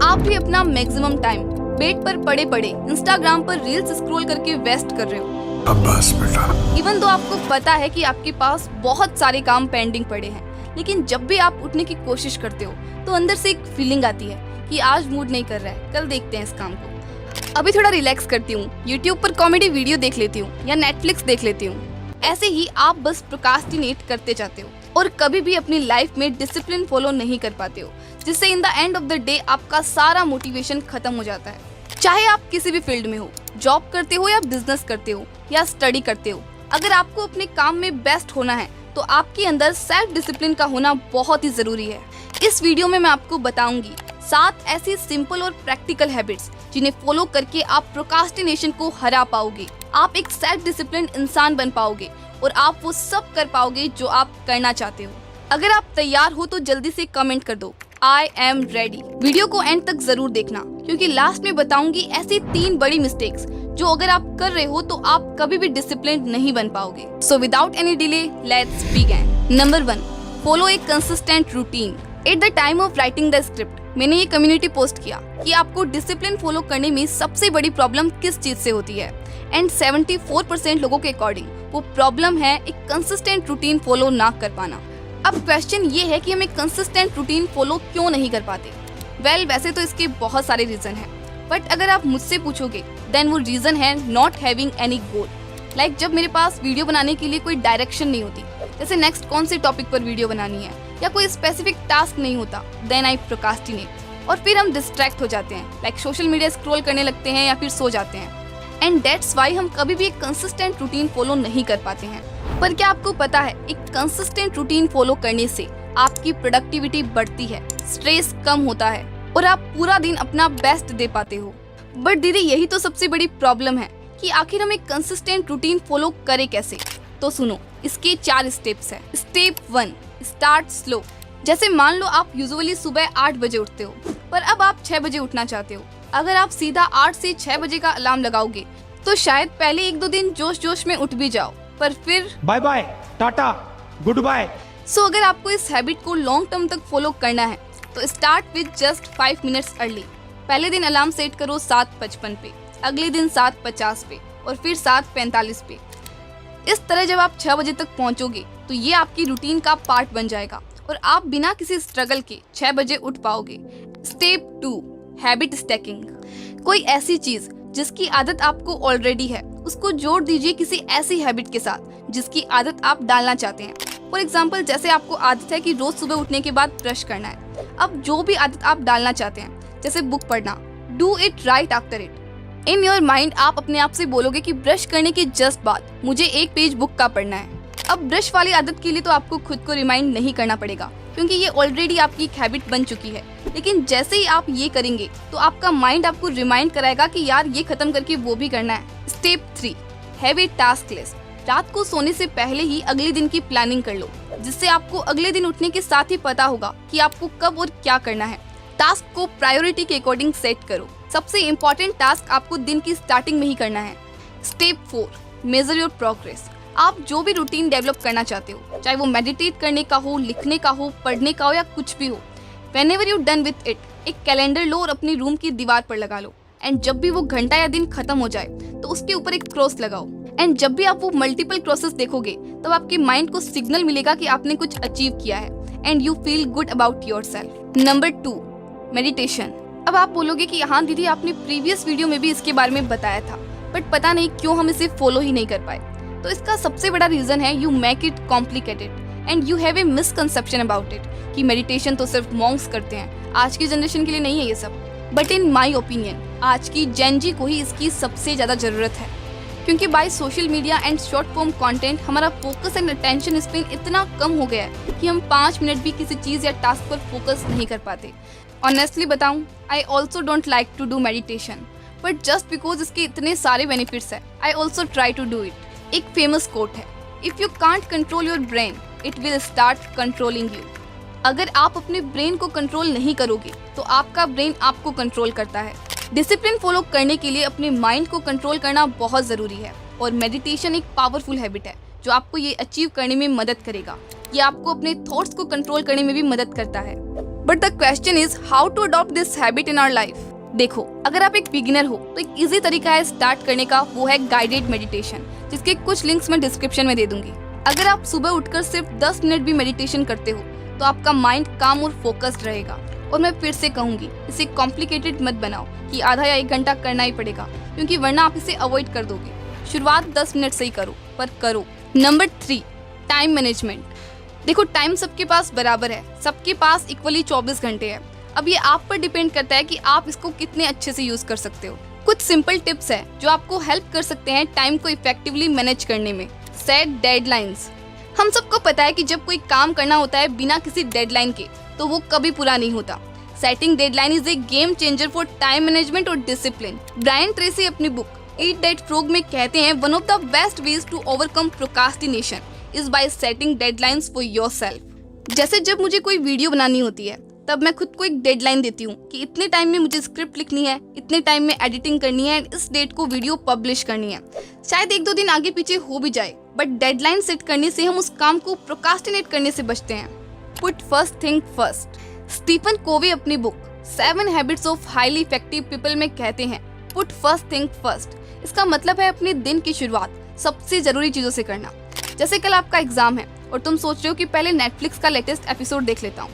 आप भी अपना मैक्सिमम टाइम बेड पर पड़े पड़े इंस्टाग्राम पर रील्स स्क्रॉल करके वेस्ट कर रहे हो। अब बस बेटा। इवन तो आपको पता है कि आपके पास बहुत सारे काम पेंडिंग पड़े हैं, लेकिन जब भी आप उठने की कोशिश करते हो तो अंदर से एक फीलिंग आती है कि आज मूड नहीं कर रहा है, कल देखते हैं इस काम को। अभी थोड़ा रिलैक्स करती हूँ, यूट्यूब पर कॉमेडी वीडियो देख लेती हूँ या नेटफ्लिक्स देख लेती हूँ। ऐसे ही आप बस प्रोक्रास्टिनेट करते जाते हो और कभी भी अपनी लाइफ में डिसिप्लिन फॉलो नहीं कर पाते हो, जिससे in the end of the day आपका सारा मोटिवेशन खत्म हो जाता है। चाहे आप किसी भी फील्ड में हो, जॉब करते हो या बिजनेस करते हो या स्टडी करते हो, अगर आपको अपने काम में बेस्ट होना है तो आपके अंदर सेल्फ डिसिप्लिन का होना बहुत ही जरूरी है। इस वीडियो में मैं आपको बताऊंगी 7 ऐसी सिंपल और प्रैक्टिकल हैबिट्स जिन्हें फॉलो करके आप प्रोक्रास्टिनेशन को हरा पाओगे। आप एक सेल्फ डिसिप्लिन इंसान बन पाओगे और आप वो सब कर पाओगे जो आप करना चाहते हो। अगर आप तैयार हो तो जल्दी से कमेंट कर दो आई एम रेडी। वीडियो को एंड तक जरूर देखना, क्योंकि लास्ट में बताऊंगी ऐसी 3 बड़ी मिस्टेक्स जो अगर आप कर रहे हो तो आप कभी भी डिसिप्लिन नहीं बन पाओगे। So without any delay let's begin. Number 1, follow A consistent routine. At the time of writing the script मैंने ये कम्युनिटी पोस्ट किया कि आपको डिसिप्लिन फॉलो करने में सबसे बड़ी प्रॉब्लम किस चीज से होती है, एंड 74% लोगों के अकॉर्डिंग वो प्रॉब्लम है एक कंसिस्टेंट रूटीन फॉलो ना कर पाना। अब क्वेश्चन ये है कि हम एक कंसिस्टेंट रूटीन फॉलो क्यों नहीं कर पाते। वैसे तो इसके बहुत सारे रीजन हैं, बट अगर आप मुझसे पूछोगे देन वो रीजन है not having any goal. Like जब मेरे पास वीडियो बनाने के लिए कोई डायरेक्शन नहीं होती, जैसे नेक्स्ट कौन से टॉपिक पर वीडियो बनानी है या कोई स्पेसिफिक टास्क नहीं होता, देन आई प्रोक्रास्टिनेट और फिर हम डिस्ट्रैक्ट हो जाते हैं, लाइक सोशल मीडिया स्क्रॉल करने लगते हैं या फिर सो जाते हैं। एंड दैट्स वाई हम कभी भी एक कंसिस्टेंट रूटीन फॉलो नहीं कर पाते हैं। पर क्या आपको पता है एक कंसिस्टेंट रूटीन फॉलो करने से आपकी प्रोडक्टिविटी बढ़ती है, स्ट्रेस कम होता है और आप पूरा दिन अपना बेस्ट दे पाते हो। बट दीदी यही तो सबसे बड़ी प्रॉब्लम है कि आखिर हम एक कंसिस्टेंट रूटीन फॉलो करें कैसे। तो सुनो, इसके 4 स्टेप्स हैं। Step 1, start slow. जैसे मान लो आप यूजुअली सुबह 8 बजे उठते हो, पर अब आप 6 बजे उठना चाहते हो। अगर आप सीधा 8 से 6 बजे का अलार्म लगाओगे तो शायद पहले 1-2 दिन जोश में उठ भी जाओ, पर फिर bye bye, tata, good bye. So अगर आपको इस हैबिट को लॉन्ग टर्म तक फॉलो करना है तो start with just 5 minutes early. पहले दिन अलार्म सेट करो 7:55 पे, अगले दिन 7:50 पे और फिर 7:45 पे। इस तरह जब आप 6 बजे तक पहुंचोगे तो ये आपकी रूटीन का पार्ट बन जाएगा और आप बिना किसी स्ट्रगल के 6 बजे उठ पाओगे। Step 2, habit stacking. कोई ऐसी चीज जिसकी आदत आपको ऑलरेडी है उसको जोड़ दीजिए किसी ऐसी हैबिट के साथ जिसकी आदत आप डालना चाहते हैं। फॉर एग्जाम्पल, जैसे आपको आदत है कि रोज सुबह उठने के बाद ब्रश करना है। अब जो भी आदत आप डालना चाहते हैं, जैसे बुक पढ़ना, do it right after it. In your mind आप अपने आप से बोलोगे कि ब्रश करने के जस्ट बाद मुझे 1 पेज बुक का पढ़ना है। अब ब्रश वाली आदत के लिए तो आपको खुद को रिमाइंड नहीं करना पड़ेगा, क्योंकि ये ऑलरेडी आपकी एक हैबिट बन चुकी है। लेकिन जैसे ही आप ये करेंगे तो आपका माइंड आपको रिमाइंड कराएगा कि यार ये खत्म करके वो भी करना है। Step 3, have a task list. रात को सोने से पहले ही अगले दिन की प्लानिंग कर लो, जिससे आपको अगले दिन उठने के साथ ही पता होगा कि आपको कब और क्या करना है। टास्क को प्रायोरिटी के अकॉर्डिंग सेट करो। सबसे इम्पोर्टेंट टास्क आपको दिन की स्टार्टिंग में ही करना है। Step 4, major your progress. आप जो भी रूटीन डेवलप करना चाहते हो, चाहे वो मेडिटेट करने का हो, लिखने का हो, पढ़ने का हो या कुछ भी हो, whenever you done with it, एक कैलेंडर लो और अपनी रूम की दीवार पर लगा लो। एंड जब भी वो घंटा या दिन खत्म हो जाए तो उसके ऊपर एक क्रॉस लगाओ। एंड जब भी आप वो मल्टीपल क्रॉसेस देखोगे तब आपके माइंड को सिग्नल मिलेगा कि आपने कुछ अचीव किया है and you feel good about yourself. Number 2, meditation. अब आप बोलोगे कि हाँ दीदी आपने प्रीवियस वीडियो में भी इसके बारे में बताया था, बट पता नहीं क्यों हम इसे फॉलो ही नहीं कर पाए। तो इसका सबसे बड़ा रीजन है you make it complicated and you have a misconception about it कि मेडिटेशन तो सिर्फ मॉन्क्स करते हैं, आज की जनरेशन के लिए नहीं है ये सब। बट इन माई ओपिनियन आज की जेन जी को ही इसकी सबसे ज़्यादा ज़रूरत है, क्योंकि by social media and short form content हमारा फोकस एंड अटेंशन स्पेन इतना कम हो गया है कि हम 5 मिनट भी किसी चीज़ या टास्क पर फोकस नहीं कर पाते। ऑनेस्टली बताऊं, I also don't like to do meditation, but just because इसके इतने सारे बेनिफिट्स है I also try to do it. एक फेमस कोट है, if you can't control your brain it will start controlling you. अगर आप अपने ब्रेन को कंट्रोल नहीं करोगे तो आपका ब्रेन आपको कंट्रोल करता है। डिसिप्लिन फॉलो करने के लिए अपने माइंड को कंट्रोल करना बहुत ज़रूरी है और मेडिटेशन एक पावरफुल हैबिट है जो आपको ये अचीव करने में मदद करेगा। ये आपको अपने थॉट्स को कंट्रोल करने में भी मदद करता है। But the question is how to adopt this habit in our life. देखो, अगर आप एक बिगिनर हो तो एक इजी तरीका है स्टार्ट करने का, वो है गाइडेड मेडिटेशन, जिसके कुछ लिंक्स मैं डिस्क्रिप्शन में दे दूंगी। अगर आप सुबह उठकर सिर्फ 10 मिनट भी मेडिटेशन करते हो तो आपका माइंड काम और फोकस्ड रहेगा। और मैं फिर से कहूंगी, इसे कॉम्प्लिकेटेड मत बनाओ कि आधा या 1 घंटा करना ही पड़ेगा, क्योंकि वरना आप इसे अवॉइड कर दोगे। शुरुआत 10 मिनट से ही करो, पर करो। Number 3, time management. देखो, टाइम सबके पास बराबर है, सबके पास इक्वली 24 घंटे है। अब ये आप पर डिपेंड करता है कि आप इसको कितने अच्छे से यूज कर सकते हो। कुछ सिंपल टिप्स है जो आपको हेल्प कर सकते हैं टाइम को इफेक्टिवली मैनेज करने में। Set deadlines. हम सबको पता है कि जब कोई काम करना होता है बिना किसी डेडलाइन के तो वो कभी पूरा नहीं होता। Setting deadline is a game changer for time management और डिसिप्लिन। ब्रायन ट्रेसी अपनी बुक ईट दैट फ्रॉग में कहते हैं, one of the best ways to overcome procrastination is by setting deadlines for yourself. जैसे जब मुझे कोई वीडियो बनानी होती है तब मैं खुद को एक डेडलाइन देती हूँ कि इतने टाइम में मुझे स्क्रिप्ट लिखनी है, इतने टाइम में एडिटिंग करनी है, इस डेट को वीडियो पब्लिश करनी है। शायद 1-2 दिन आगे पीछे हो भी जाए, बट डेडलाइन सेट करने से हम उस काम को प्रोक्रास्टिनेट करने से बचते हैं। Put first thing first. Stephen Covey अपनी book 7 habits of highly effective people में कहते हैं, पुट फर्स्ट थिंग फर्स्ट। इसका मतलब है अपने दिन की शुरुआत सबसे जरूरी चीजों से करना। जैसे कल आपका एग्जाम है और तुम सोच रहे हो कि पहले नेटफ्लिक्स का लेटेस्ट एपिसोड देख लेता हूँ।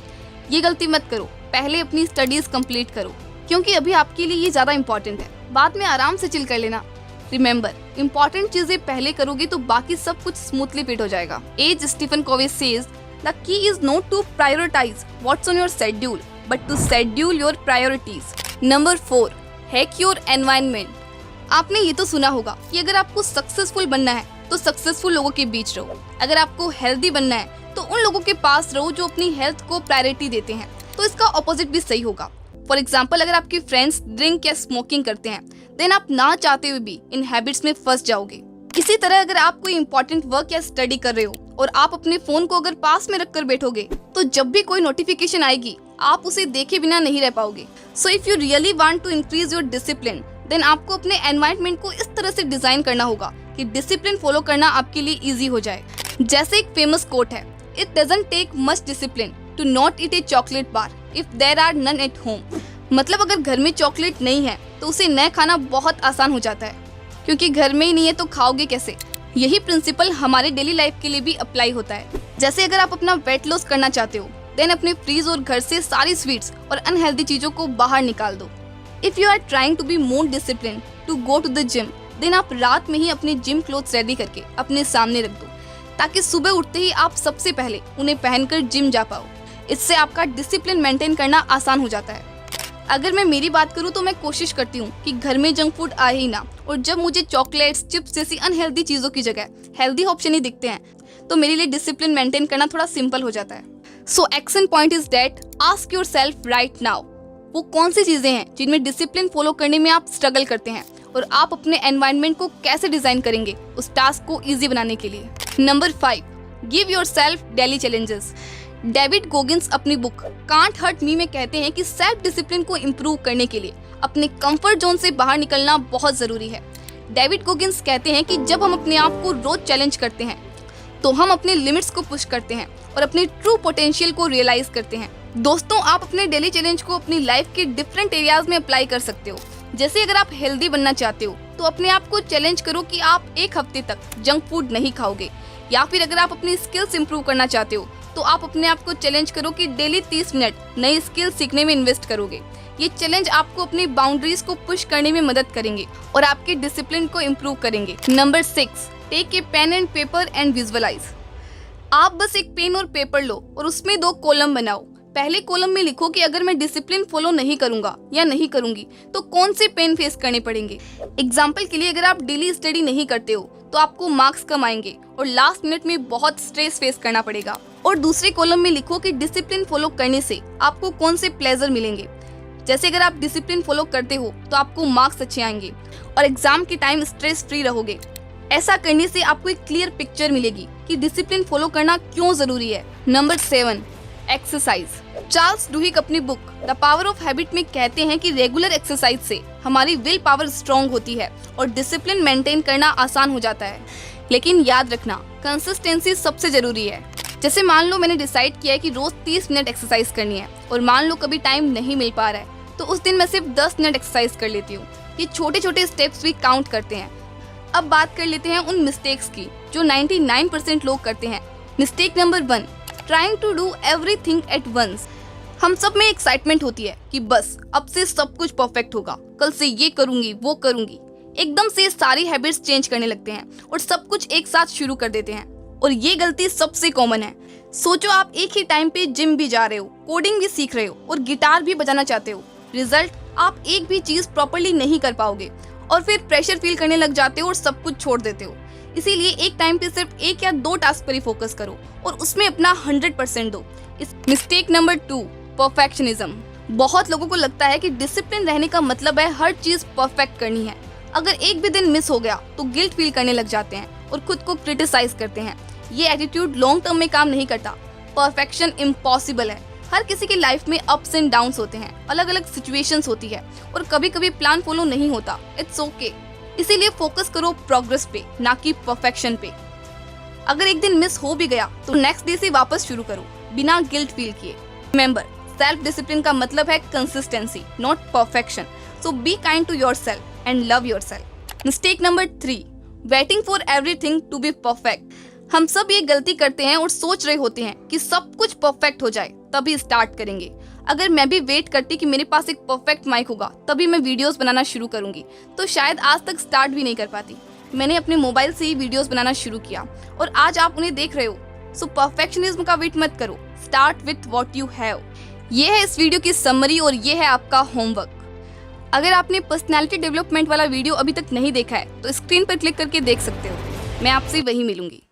ये गलती मत करो, पहले अपनी स्टडीज कंप्लीट करो, क्योंकि अभी आपके लिए ये ज्यादा इंपॉर्टेंट है। बाद में आराम से चिल कर लेना। रिमेंबर, इंपॉर्टेंट चीजें पहले करोगे तो बाकी सब कुछ स्मूथली फिट हो जाएगा। As Stephen Covey says, the key is not to prioritize what's on your schedule but to schedule your priorities. Number 4, hack your environment. आपने ये तो सुना होगा कि अगर आपको सक्सेसफुल बनना है तो सक्सेसफुल लोगों के बीच रहो। अगर आपको हेल्दी बनना है तो उन लोगों के पास रहो जो अपनी हेल्थ को प्रायोरिटी देते हैं। तो इसका ऑपोजिट भी सही होगा। फॉर एग्जाम्पल, अगर आपके फ्रेंड्स ड्रिंक या स्मोकिंग करते हैं, देन आप ना चाहते हुए भी इन हैबिट्स में फंस जाओगे। इसी तरह अगर आप कोई इंपॉर्टेंट वर्क या स्टडी कर रहे हो और आप अपने फोन को अगर पास में रखकर बैठोगे तो जब भी कोई नोटिफिकेशन आएगी आप उसे देखे बिना नहीं रह पाओगे। So if you really want to increase your discipline, then आपको अपने एनवायरनमेंट को इस तरह से डिजाइन करना होगा कि डिसिप्लिन फॉलो करना आपके लिए इजी हो जाए। जैसे एक फेमस कोट है, it doesn't take much discipline to not eat a chocolate bar if there are none at home. मतलब अगर घर में चॉकलेट नहीं है तो उसे न खाना बहुत आसान हो जाता है, क्योंकि घर में ही नहीं है तो खाओगे कैसे। यही प्रिंसिपल हमारे डेली लाइफ के लिए भी अप्लाई होता है। जैसे अगर आप अपना वेट लॉस करना चाहते हो, देन अपने फ्रीज और घर से सारी स्वीट्स और अनहेल्दी चीजों को बाहर निकाल दो। If you are trying to be more discipline to go to the gym, then आप रात में ही अपने जिम क्लोथ्स रेडी करके अपने सामने रख दो, ताकि सुबह उठते ही आप सबसे पहले उन्हें पहनकर जिम जा पाओ। इससे आपका डिसिप्लिन मेंटेन करना आसान हो जाता है। अगर मैं मेरी बात करूं तो मैं कोशिश करती हूं कि घर में जंक फूड आए ही ना, और जब मुझे चॉकलेट्स, चिप्स जैसी अनहेल्दी चीजों की जगह हेल्दी ऑप्शन ही दिखते हैं तो मेरे लिए डिसिप्लिन मेंटेन करना थोड़ा सिंपल हो जाता है। So action point is that ask yourself right now, वो कौन सी चीजें हैं जिनमें डिसिप्लिन फॉलो करने में आप स्ट्रगल करते हैं और आप अपने एनवायरनमेंट को कैसे डिजाइन करेंगे उस टास्क को इजी बनाने के लिए। Number 5, give yourself daily challenges. David Goggins अपनी बुक कांट हर्ट मी में कहते हैं कि सेल्फ डिसिप्लिन को इम्प्रूव करने के लिए अपने कंफर्ट जोन से बाहर निकलना बहुत जरूरी है। डेविड गोगिंस कहते हैं कि जब हम अपने आप को रोज चैलेंज करते हैं तो हम अपने लिमिट्स को पुश करते हैं और अपने ट्रू पोटेंशियल को रियलाइज करते हैं। दोस्तों, आप अपने डेली चैलेंज को अपनी लाइफ के डिफरेंट एरियाज में अप्लाई कर सकते हो। जैसे अगर आप हेल्दी बनना चाहते हो तो अपने आप को चैलेंज करो कि आप 1 हफ्ते तक जंक फूड नहीं खाओगे, या फिर अगर आप अपनी स्किल्स इंप्रूव करना चाहते हो तो आप अपने आप को चैलेंज करो कि डेली 30 मिनट नई स्किल सीखने में इन्वेस्ट करोगे। ये चैलेंज आपको अपनी बाउंड्रीज को पुश करने में मदद करेंगे और आपके डिसिप्लिन को इम्प्रूव करेंगे। Number 6, take a pen and paper and visualize. आप बस एक पेन और पेपर लो और उसमें 2 कॉलम बनाओ। पहले कॉलम में लिखो कि अगर मैं डिसिप्लिन फॉलो नहीं करूंगा या नहीं करूंगी तो कौन से पेन फेस करने पड़ेंगे। एग्जाम्पल के लिए, अगर आप डेली स्टडी नहीं करते हो तो आपको मार्क्स कम आएंगे और लास्ट मिनट में बहुत स्ट्रेस फेस करना पड़ेगा। और दूसरे कॉलम में लिखो कि डिसिप्लिन फॉलो करने से आपको कौन से प्लेजर मिलेंगे। जैसे अगर आप डिसिप्लिन फॉलो करते हो तो आपको मार्क्स अच्छे आएंगे और एग्जाम के टाइम स्ट्रेस फ्री रहोगे। ऐसा करने से आपको एक क्लियर पिक्चर मिलेगी कि डिसिप्लिन फॉलो करना क्यों जरूरी है। Number 7, exercise. चार्ल्स डुहिक अपनी book the power of habit में कहते हैं कि रेगुलर एक्सरसाइज से हमारी विल पावर स्ट्रॉन्ग होती है और डिसिप्लिन मेंटेन करना आसान हो जाता है। लेकिन याद रखना, कंसिस्टेंसी सबसे जरूरी है। जैसे मान लो मैंने डिसाइड किया है कि रोज 30 मिनट एक्सरसाइज करनी है और मान लो कभी टाइम नहीं मिल पा रहा है तो उस दिन मैं सिर्फ 10 मिनट एक्सरसाइज कर लेती हूँ। ये छोटे छोटे स्टेप्स भी काउंट करते हैं। अब बात कर लेते हैं उन मिस्टेक्स की जो 99% लोग करते हैं। Mistake number 1, trying to do everything at once. हम सब में एक्साइटमेंट होती है कि बस अब से सब कुछ परफेक्ट होगा, कल से ये करूंगी वो करूंगी। एकदम से सारी हैबिट्स चेंज करने लगते हैं और सब कुछ एक साथ शुरू कर देते हैं और ये गलती सबसे कॉमन है। सोचो आप एक ही टाइम पे जिम भी जा रहे हो, कोडिंग भी सीख रहे हो और गिटार भी बजाना चाहते हो। रिजल्ट, आप एक भी चीज प्रॉपर्ली नहीं कर पाओगे और फिर प्रेशर फील करने लग जाते हो और सब कुछ छोड़ देते हो। इसीलिए एक टाइम पे सिर्फ 1 या 2 टास्क पर ही फोकस करो और उसमें अपना 100% दो। Mistake number 2, perfectionism. बहुत लोगों को लगता है कि डिसिप्लिन रहने का मतलब है हर चीज परफेक्ट करनी है। अगर एक भी दिन मिस हो गया तो गिल्ट फील करने लग जाते हैं और खुद को क्रिटिसाइज करते हैं। ये एटीट्यूड लॉन्ग टर्म में काम नहीं करता। परफेक्शन इम्पॉसिबल है। हर किसी की लाइफ में अप्स एंड डाउन्स होते हैं, अलग अलग सिचुएशंस होती है और कभी कभी प्लान फॉलो नहीं होता। It's okay. इसीलिए फोकस करो प्रोग्रेस पे, ना कि परफेक्शन पे। अगर एक दिन मिस हो भी गया तो नेक्स्ट डे से वापस शुरू करो बिना गिल्ट फील किए। रिमेंबर, सेल्फ डिसिप्लिन का मतलब है consistency, not perfection. So be kind to yourself and love yourself. Mistake number 3, waiting for everything to be perfect. हम सब ये गलती करते हैं और सोच रहे होते हैं कि सब कुछ परफेक्ट हो जाए तभी स्टार्ट करेंगे। अगर मैं भी वेट करती कि मेरे पास एक परफेक्ट माइक होगा तभी मैं वीडियोस बनाना शुरू करूंगी तो शायद आज तक स्टार्ट भी नहीं कर पाती। मैंने अपने मोबाइल से ही वीडियोस बनाना शुरू किया और आज आप उन्हें देख रहे हो। सो परफेक्शनिज्म का वेट मत करो, start with what you have. ये है इस वीडियो की समरी और ये है आपका होमवर्क। अगर आपने पर्सनैलिटी डेवलपमेंट वाला वीडियो अभी तक नहीं देखा है तो स्क्रीन पर क्लिक करके देख सकते हो। मैं आपसे वहीं मिलूंगी।